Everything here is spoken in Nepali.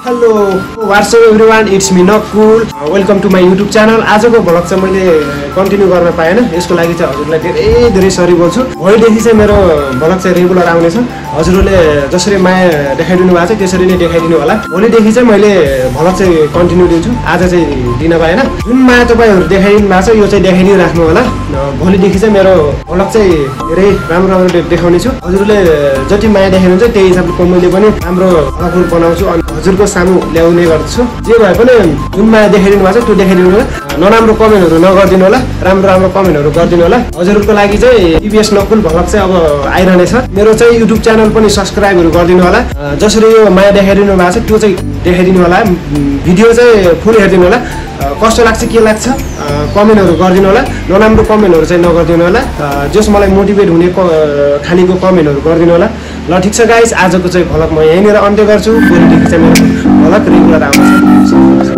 Hello what's up everyone it's me Nakul welcome to my YouTube channel. आजको भ्लग चाहिँ मैले कन्टिन्यू गर्न पाएन, यसको लागि चाहिँ हजुरलाई धेरै धेरै सरी बोल्छु। भोलिदेखि चाहिँ मेरो भ्लग चाहिँ रेगुलर आउनेछ। हजुरहरूले जसरी माया देखाइदिनु भएको छ त्यसरी नै देखाइदिनु होला। भोलिदेखि चाहिँ मैले भ्लग चाहिँ कन्टिन्यू दिन्छु। आज चाहिँ दिन पाएन। जुन माया तपाईँहरू देखाइदिनु भएको छ यो चाहिँ देखाइदिनु राख्नु होला। भोलिदेखि चाहिँ मेरो भ्लग चाहिँ धेरै राम्रो राम्रो देखाउने छु। हजुरले जति माया देखाइदिनुहुन्छ त्यही हिसाबले मैले पनि राम्रो भ्लग बनाउँछु अनि हजुरको सामु ल्याउने गर्छु। जे भए पनि जुन माया देखाइदिनु भएको छ त्यो देखाइदिनु होला। नराम्रो कमेन्टहरू नगरिदिनु होला, राम्रो राम्रो कमेन्टहरू गरिदिनु होला। हजुरहरूको लागि चाहिँ टिभीएस नकुल भ्लग चाहिँ अब आइरहनेछ। मेरो चाहिँ युट्युब च्यानल पनि सब्सक्राइबहरू गरिदिनु होला। जसरी यो माया देखाइदिनु भएको छ त्यो चाहिँ देखाइदिनु होला। भिडियो चाहिँ फुल हेरिदिनु होला। कस्तो लाग्छ के लाग्छ कमेन्टहरू गरिदिनु होला। नराम्रो कमेन्टहरू चाहिँ नगरिदिनु होला। जस मलाई मोटिभेट हुने खालीको कमेन्टहरू गरिदिनु होला। ल ठिक छ गाइस, आजको चाहिँ भ्लग म यहीँनिर अन्त्य गर्छु। भोलिदेखि चाहिँ मेरो भ्लग रेगुलर आउँछ।